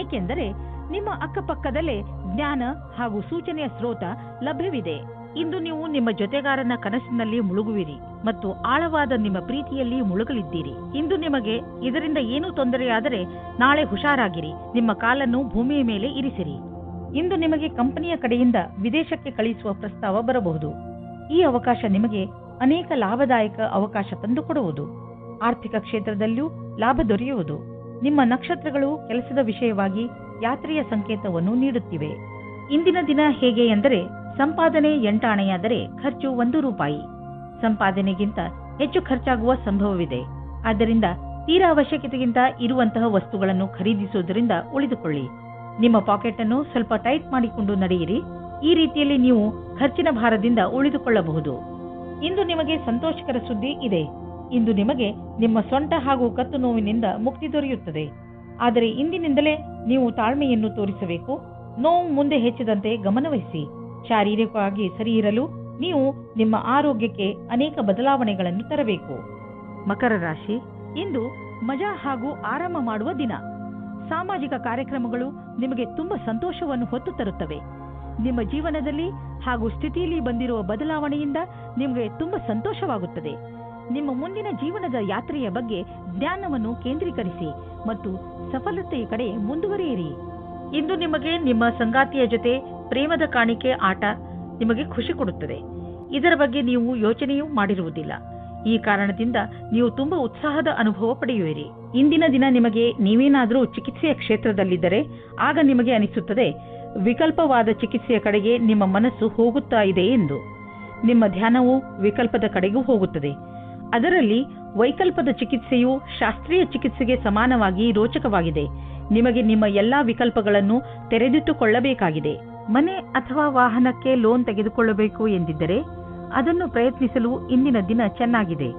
Speaker 2: ಏಕೆಂದರೆ ನಿಮ್ಮ ಅಕ್ಕಪಕ್ಕದಲ್ಲೇ ಜ್ಞಾನ ಹಾಗೂ ಸೂಚನೆಯ ಸ್ರೋತ ಲಭ್ಯವಿದೆ. ಇಂದು ನೀವು ನಿಮ್ಮ ಜೊತೆಗಾರನ ಕನಸಿನಲ್ಲಿ ಮುಳುಗುವಿರಿ ಮತ್ತು ಆಳವಾದ ನಿಮ್ಮ ಪ್ರೀತಿಯಲ್ಲಿ ಮುಳುಗಲಿದ್ದೀರಿ. ಇಂದು ನಿಮಗೆ ಇದರಿಂದ ಏನೂ ತೊಂದರೆಯಾದರೆ ನಾಳೆ ಹುಷಾರಾಗಿರಿ. ನಿಮ್ಮ ಕಾಲನ್ನು ಭೂಮಿಯ ಮೇಲೆ ಇರಿಸಿರಿ. ಇಂದು ನಿಮಗೆ ಕಂಪನಿಯ ಕಡೆಯಿಂದ ವಿದೇಶಕ್ಕೆ ಕಳಿಸುವ ಪ್ರಸ್ತಾವ ಬರಬಹುದು. ಈ ಅವಕಾಶ ನಿಮಗೆ ಅನೇಕ ಲಾಭದಾಯಕ ಅವಕಾಶ ತಂದುಕೊಡುವುದು. ಆರ್ಥಿಕ ಕ್ಷೇತ್ರದಲ್ಲೂ ಲಾಭ ದೊರೆಯುವುದು. ನಿಮ್ಮ ನಕ್ಷತ್ರಗಳು ಕೆಲಸದ ವಿಷಯವಾಗಿ ಯಾತ್ರೆಯ ಸಂಕೇತವನ್ನು ನೀಡುತ್ತಿವೆ. ಇಂದಿನ ದಿನ ಹೇಗೆ ಎಂದರೆ, ಸಂಪಾದನೆ 8 ಆಣೆಯಾದರೆ ಖರ್ಚು 1 ರೂಪಾಯಿ. ಸಂಪಾದನೆಗಿಂತ ಹೆಚ್ಚು ಖರ್ಚಾಗುವ ಸಂಭವವಿದೆ. ಆದ್ದರಿಂದ ತೀರಾ ಅವಶ್ಯಕತೆಗಿಂತ ಇರುವಂತಹ ವಸ್ತುಗಳನ್ನು ಖರೀದಿಸುವುದರಿಂದ ಉಳಿದುಕೊಳ್ಳಿ. ನಿಮ್ಮ ಪಾಕೆಟ್ ಅನ್ನು ಸ್ವಲ್ಪ ಟೈಟ್ ಮಾಡಿಕೊಂಡು ನಡೆಯಿರಿ. ಈ ರೀತಿಯಲ್ಲಿ ನೀವು ಖರ್ಚಿನ ಭಾರದಿಂದ ಉಳಿದುಕೊಳ್ಳಬಹುದು. ಇಂದು ನಿಮಗೆ ಸಂತೋಷಕರ ಸುದ್ದಿ ಇದೆ. ಇಂದು ನಿಮಗೆ ನಿಮ್ಮ ಸೊಂಟ ಹಾಗೂ ಕತ್ತು ನೋವಿನಿಂದ ಮುಕ್ತಿ ದೊರೆಯುತ್ತದೆ. ಆದರೆ ಇಂದಿನಿಂದಲೇ ನೀವು ತಾಳ್ಮೆಯನ್ನು ತೋರಿಸಬೇಕು. ನೋವು ಮುಂದೆ ಹೆಚ್ಚಿದಂತೆ ಗಮನವಹಿಸಿ. ಶಾರೀರಿಕವಾಗಿ ಸರಿ ಇರಲು ನೀವು ನಿಮ್ಮ ಆರೋಗ್ಯಕ್ಕೆ ಅನೇಕ ಬದಲಾವಣೆಗಳನ್ನು ತರಬೇಕು. ಮಕರ ರಾಶಿ, ಇಂದು ಮಜಾ ಹಾಗೂ ಆರಾಮ ಮಾಡುವ ದಿನ. ಸಾಮಾಜಿಕ ಕಾರ್ಯಕ್ರಮಗಳು ನಿಮಗೆ ತುಂಬಾ ಸಂತೋಷವನ್ನು ಹೊತ್ತು ತರುತ್ತವೆ. ನಿಮ್ಮ ಜೀವನದಲ್ಲಿ ಹಾಗೂ ಸ್ಥಿತಿಯಲ್ಲಿ ಬಂದಿರುವ ಬದಲಾವಣೆಯಿಂದ ನಿಮಗೆ ತುಂಬಾ ಸಂತೋಷವಾಗುತ್ತದೆ. ನಿಮ್ಮ ಮುಂದಿನ ಜೀವನದ ಯಾತ್ರೆಯ ಬಗ್ಗೆ ಜ್ಞಾನವನ್ನು ಕೇಂದ್ರೀಕರಿಸಿ ಮತ್ತು ಸಫಲತೆಯ ಕಡೆ ಮುಂದುವರಿಯಿರಿ. ಇಂದು ನಿಮಗೆ ನಿಮ್ಮ ಸಂಗಾತಿಯ ಜೊತೆ ಪ್ರೇಮದ ಕಾಣಿಕೆ ಆಟ ನಿಮಗೆ ಖುಷಿ ಕೊಡುತ್ತದೆ. ಇದರ ಬಗ್ಗೆ ನೀವು ಯೋಚನೆಯೂ ಮಾಡಿರುವುದಿಲ್ಲ. ಈ ಕಾರಣದಿಂದ ನೀವು ತುಂಬಾ ಉತ್ಸಾಹದ ಅನುಭವ ಪಡೆಯುವಿರಿ. ಇಂದಿನ ದಿನ ನಿಮಗೆ ನೀವೇನಾದರೂ ಚಿಕಿತ್ಸೆಯ ಕ್ಷೇತ್ರದಲ್ಲಿದ್ದರೆ ಆಗ ನಿಮಗೆ ಅನಿಸುತ್ತದೆ ವಿಕಲ್ಪವಾದ ಚಿಕಿತ್ಸೆಯ ಕಡೆಗೆ ನಿಮ್ಮ ಮನಸ್ಸು ಹೋಗುತ್ತಾ ಇದೆ ಎಂದು. ನಿಮ್ಮ ಧ್ಯಾನವು ವಿಕಲ್ಪದ ಕಡೆಗೂ ಹೋಗುತ್ತದೆ. ಅದರಲ್ಲಿ ವೈಕಲ್ಪದ ಚಿಕಿತ್ಸೆಯು ಶಾಸ್ತ್ರೀಯ ಚಿಕಿತ್ಸೆಗೆ ಸಮಾನವಾಗಿ ರೋಚಕವಾಗಿದೆ. ನಿಮಗೆ ನಿಮ್ಮ ಎಲ್ಲಾ ವಿಕಲ್ಪಗಳನ್ನು ತೆರೆದಿಟ್ಟುಕೊಳ್ಳಬೇಕಾಗಿದೆ. ಮನೆ ಅಥವಾ ವಾಹನಕ್ಕೆ ಲೋನ್ ತೆಗೆದುಕೊಳ್ಳಬೇಕು ಎಂದಿದ್ದರೆ ಅದನ್ನು ಪ್ರಯತ್ನಿಸಲು ಇಂದಿನ ದಿನ ಚೆನ್ನಾಗಿದೆ.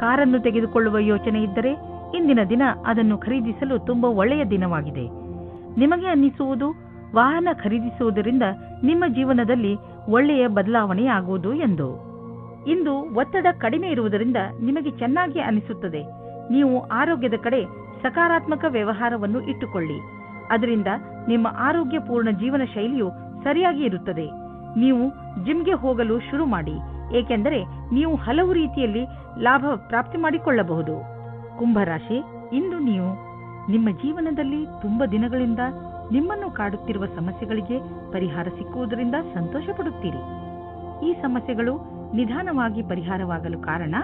Speaker 2: ಕಾರನ್ನು ತೆಗೆದುಕೊಳ್ಳುವ ಯೋಚನೆ ಇದ್ದರೆ ಇಂದಿನ ದಿನ ಅದನ್ನು ಖರೀದಿಸಲು ತುಂಬಾ ಒಳ್ಳೆಯ ದಿನವಾಗಿದೆ. ನಿಮಗೆ ಅನ್ನಿಸುವುದು ವಾಹನ ಖರೀದಿಸುವುದರಿಂದ ನಿಮ್ಮ ಜೀವನದಲ್ಲಿ ಒಳ್ಳೆಯ ಬದಲಾವಣೆ ಆಗುವುದು ಎಂದು. ಇಂದು ಒತ್ತಡ ಕಡಿಮೆ ಇರುವುದರಿಂದ ನಿಮಗೆ ಚೆನ್ನಾಗಿ ಅನಿಸುತ್ತದೆ. ನೀವು ಆರೋಗ್ಯದ ಕಡೆ ಸಕಾರಾತ್ಮಕ ವ್ಯವಹಾರವನ್ನು ಇಟ್ಟುಕೊಳ್ಳಿ. ಅದರಿಂದ ನಿಮ್ಮ ಆರೋಗ್ಯಪೂರ್ಣ ಜೀವನ ಶೈಲಿಯು ಸರಿಯಾಗಿ ಇರುತ್ತದೆ. ನೀವು ಜಿಮ್ಗೆ ಹೋಗಲು ಶುರು ಮಾಡಿ, ಏಕೆಂದರೆ ನೀವು ಹಲವು ರೀತಿಯಲ್ಲಿ ಲಾಭ ಪ್ರಾಪ್ತಿ ಮಾಡಿಕೊಳ್ಳಬಹುದು. ಕುಂಭರಾಶಿ, ಇಂದು ನೀವು ನಿಮ್ಮ ಜೀವನದಲ್ಲಿ ತುಂಬಾ ದಿನಗಳಿಂದ ನಿಮ್ಮನ್ನು ಕಾಡುತ್ತಿರುವ ಸಮಸ್ಯೆಗಳಿಗೆ ಪರಿಹಾರ ಸಿಕ್ಕುವುದರಿಂದ ಸಂತೋಷ ಪಡುತ್ತೀರಿ. ಈ ಸಮಸ್ಯೆಗಳು ನಿಧಾನವಾಗಿ ಪರಿಹಾರವಾಗಲು ಕಾರಣ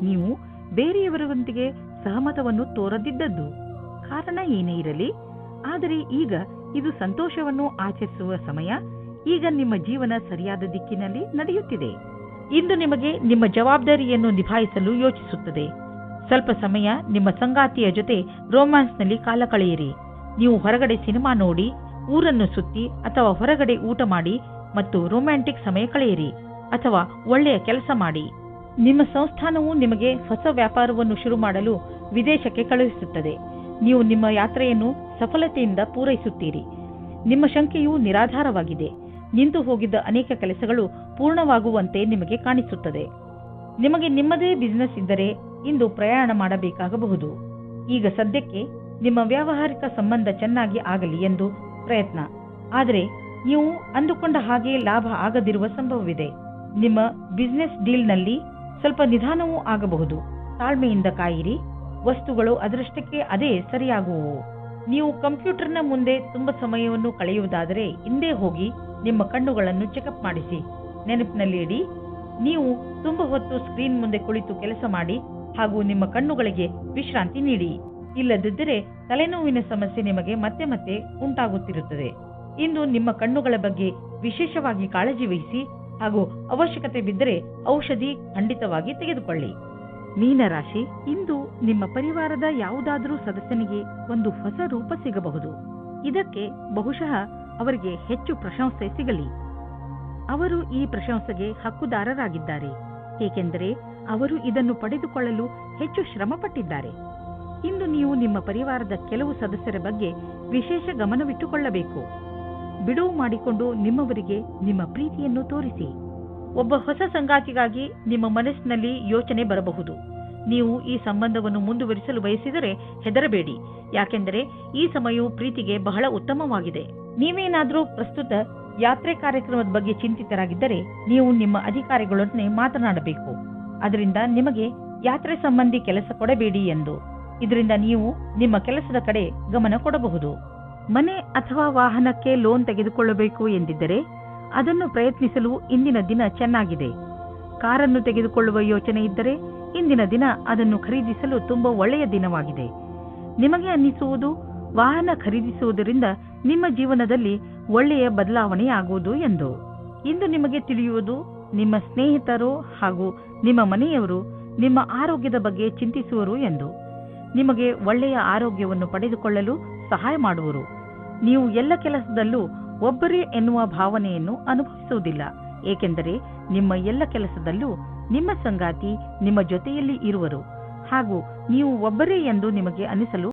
Speaker 2: ನೀವು ಬೇರೆಯವರೊಂದಿಗೆ ಸಹಮತವನ್ನು ತೋರದಿದ್ದದ್ದು. ಕಾರಣ ಏನೇ ಇರಲಿ, ಆದರೆ ಈಗ ಇದು ಸಂತೋಷವನ್ನು ಆಚರಿಸುವ ಸಮಯ. ಈಗ ನಿಮ್ಮ ಜೀವನ ಸರಿಯಾದ ದಿಕ್ಕಿನಲ್ಲಿ ನಡೆಯುತ್ತಿದೆ. ಇಂದು ನಿಮಗೆ ನಿಮ್ಮ ಜವಾಬ್ದಾರಿಯನ್ನು ನಿಭಾಯಿಸಲು ಯೋಚಿಸುತ್ತದೆ. ಸ್ವಲ್ಪ ಸಮಯ ನಿಮ್ಮ ಸಂಗಾತಿಯ ಜೊತೆ ರೋಮ್ಯಾನ್ಸ್ನಲ್ಲಿ ಕಾಲ ಕಳೆಯಿರಿ. ನೀವು ಹೊರಗಡೆ ಸಿನಿಮಾ ನೋಡಿ, ಊರನ್ನು ಸುತ್ತಿ ಅಥವಾ ಹೊರಗಡೆ ಊಟ ಮಾಡಿ ಮತ್ತು ರೊಮ್ಯಾಂಟಿಕ್ ಸಮಯ ಕಳೆಯಿರಿ ಅಥವಾ ಒಳ್ಳೆಯ ಕೆಲಸ ಮಾಡಿ. ನಿಮ್ಮ ಸಂಸ್ಥಾನವು ನಿಮಗೆ ಹೊಸ ವ್ಯಾಪಾರವನ್ನು ಶುರು ಮಾಡಲು ವಿದೇಶಕ್ಕೆ ಕಳುಹಿಸುತ್ತದೆ. ನೀವು ನಿಮ್ಮ ಯಾತ್ರೆಯನ್ನು ಸಫಲತೆಯಿಂದ ಪೂರೈಸುತ್ತೀರಿ. ನಿಮ್ಮ ಶಂಕೆಯು ನಿರಾಧಾರವಾಗಿದೆ. ನಿಂತು ಹೋಗಿದ್ದ ಅನೇಕ ಕೆಲಸಗಳು ಪೂರ್ಣವಾಗುವಂತೆ ನಿಮಗೆ ಕಾಣಿಸುತ್ತದೆ. ನಿಮಗೆ ನಿಮ್ಮದೇ ಬಿಸಿನೆಸ್ ಇದ್ದರೆ ಇಂದು ಪ್ರಯಾಣ ಮಾಡಬೇಕಾಗಬಹುದು. ಈಗ ಸದ್ಯಕ್ಕೆ ನಿಮ್ಮ ವ್ಯಾವಹಾರಿಕ ಸಂಬಂಧ ಚೆನ್ನಾಗಿ ಆಗಲಿ ಎಂದು ಪ್ರಯತ್ನ. ಆದರೆ ನೀವು ಅಂದುಕೊಂಡ ಹಾಗೆ ಲಾಭ ಆಗದಿರುವ ಸಂಭವವಿದೆ. ನಿಮ್ಮ ಬಿಸಿನೆಸ್ ಡೀಲ್ನಲ್ಲಿ ಸ್ವಲ್ಪ ನಿಧಾನವೂ ಆಗಬಹುದು. ತಾಳ್ಮೆಯಿಂದ ಕಾಯಿರಿ. ವಸ್ತುಗಳು ಅದರಷ್ಟಕ್ಕೆ ಅದೇ ಸರಿಯಾಗುವವು. ನೀವು ಕಂಪ್ಯೂಟರ್ನ ಮುಂದೆ ತುಂಬ ಸಮಯವನ್ನು ಕಳೆಯುವುದಾದರೆ ಹಿಂದೆ ಹೋಗಿ ನಿಮ್ಮ ಕಣ್ಣುಗಳನ್ನು ಚೆಕಪ್ ಮಾಡಿಸಿ. ನೆನಪಿನಲ್ಲಿ ಇಡಿ, ನೀವು ತುಂಬ ಹೊತ್ತು ಸ್ಕ್ರೀನ್ ಮುಂದೆ ಕುಳಿತು ಕೆಲಸ ಮಾಡಿ ಹಾಗೂ ನಿಮ್ಮ ಕಣ್ಣುಗಳಿಗೆ ವಿಶ್ರಾಂತಿ ನೀಡಿ. ಇಲ್ಲದಿದ್ದರೆ ತಲೆನೋವಿನ ಸಮಸ್ಯೆ ನಿಮಗೆ ಮತ್ತೆ ಮತ್ತೆ ಉಂಟಾಗುತ್ತಿರುತ್ತದೆ. ಇಂದು ನಿಮ್ಮ ಕಣ್ಣುಗಳ ಬಗ್ಗೆ ವಿಶೇಷವಾಗಿ ಕಾಳಜಿ ವಹಿಸಿ ಹಾಗೂ ಅವಶ್ಯಕತೆ ಬಿದ್ದರೆ ಔಷಧಿ ಖಂಡಿತವಾಗಿ ತೆಗೆದುಕೊಳ್ಳಿ. ಮೀನರಾಶಿ, ಇಂದು ನಿಮ್ಮ ಪರಿವಾರದ ಯಾವುದಾದರೂ ಸದಸ್ಯನಿಗೆ ಒಂದು ಹೊಸ ರೂಪ ಸಿಗಬಹುದು. ಇದಕ್ಕೆ ಬಹುಶಃ ಅವರಿಗೆ ಹೆಚ್ಚು ಪ್ರಶಂಸೆ ಸಿಗಲಿ. ಅವರು ಈ ಪ್ರಶಂಸೆಗೆ ಹಕ್ಕುದಾರರಾಗಿದ್ದಾರೆ, ಏಕೆಂದರೆ ಅವರು ಇದನ್ನು ಪಡೆದುಕೊಳ್ಳಲು ಹೆಚ್ಚು ಶ್ರಮಪಟ್ಟಿದ್ದಾರೆ. ಇಂದು ನೀವು ನಿಮ್ಮ ಪರಿವಾರದ ಕೆಲವು ಸದಸ್ಯರ ಬಗ್ಗೆ ವಿಶೇಷ ಗಮನವಿಟ್ಟುಕೊಳ್ಳಬೇಕು. ಬಿಡುವು ಮಾಡಿಕೊಂಡು ನಿಮ್ಮವರಿಗೆ ನಿಮ್ಮ ಪ್ರೀತಿಯನ್ನು ತೋರಿಸಿ. ಒಬ್ಬ ಹೊಸ ಸಂಗಾತಿಗಾಗಿ ನಿಮ್ಮ ಮನಸ್ಸಿನಲ್ಲಿ ಯೋಚನೆ ಬರಬಹುದು. ನೀವು ಈ ಸಂಬಂಧವನ್ನು ಮುಂದುವರಿಸಲು ಬಯಸಿದರೆ ಹೆದರಬೇಡಿ, ಯಾಕೆಂದರೆ ಈ ಸಮಯವು ಪ್ರೀತಿಗೆ ಬಹಳ ಉತ್ತಮವಾಗಿದೆ. ನೀವೇನಾದರೂ ಪ್ರಸ್ತುತ ಯಾತ್ರೆ ಕಾರ್ಯಕ್ರಮದ ಬಗ್ಗೆ ಚಿಂತಿತರಾಗಿದ್ದರೆ ನೀವು ನಿಮ್ಮ ಅಧಿಕಾರಿಗಳೊಡನೆ ಮಾತನಾಡಬೇಕು. ಅದರಿಂದ ನಿಮಗೆ ಯಾತ್ರೆ ಸಂಬಂಧಿ ಕೆಲಸ ಕೊಡಬೇಡಿ ಎಂದು. ಇದರಿಂದ ನೀವು ನಿಮ್ಮ ಕೆಲಸದ ಕಡೆ ಗಮನ ಕೊಡಬಹುದು. ಮನೆ ಅಥವಾ ವಾಹನಕ್ಕೆ ಲೋನ್ ತೆಗೆದುಕೊಳ್ಳಬೇಕು ಎಂದಿದ್ದರೆ ಅದನ್ನು ಪ್ರಯತ್ನಿಸಲು ಇಂದಿನ ದಿನ ಚೆನ್ನಾಗಿದೆ. ಕಾರನ್ನು ತೆಗೆದುಕೊಳ್ಳುವ ಯೋಚನೆ ಇದ್ದರೆ ಇಂದಿನ ದಿನ ಅದನ್ನು ಖರೀದಿಸಲು ತುಂಬಾ ಒಳ್ಳೆಯ ದಿನವಾಗಿದೆ. ನಿಮಗೆ ಅನ್ನಿಸುವುದು ವಾಹನ ಖರೀದಿಸುವುದರಿಂದ ನಿಮ್ಮ ಜೀವನದಲ್ಲಿ ಒಳ್ಳೆಯ ಬದಲಾವಣೆ ಆಗುವುದು ಎಂದು. ಇಂದು ನಿಮಗೆ ತಿಳಿಯುವುದು ನಿಮ್ಮ ಸ್ನೇಹಿತರು ಹಾಗೂ ನಿಮ್ಮ ಮನೆಯವರು ನಿಮ್ಮ ಆರೋಗ್ಯದ ಬಗ್ಗೆ ಚಿಂತಿಸುವರು ಎಂದು. ನಿಮಗೆ ಒಳ್ಳೆಯ ಆರೋಗ್ಯವನ್ನು ಪಡೆದುಕೊಳ್ಳಲು ಸಹಾಯ ಮಾಡುವರು. ನೀವು ಎಲ್ಲ ಕೆಲಸದಲ್ಲೂ ಒಬ್ಬರೇ ಎನ್ನುವ ಭಾವನೆಯನ್ನು ಅನುಭವಿಸುವುದಿಲ್ಲ, ಏಕೆಂದರೆ ನಿಮ್ಮ ಎಲ್ಲ ಕೆಲಸದಲ್ಲೂ ನಿಮ್ಮ ಸಂಗಾತಿ ನಿಮ್ಮ ಜೊತೆಯಲ್ಲಿ ಇರುವರು ಹಾಗೂ ನೀವು ಒಬ್ಬರೇ ಎಂದು ನಿಮಗೆ ಅನಿಸಲು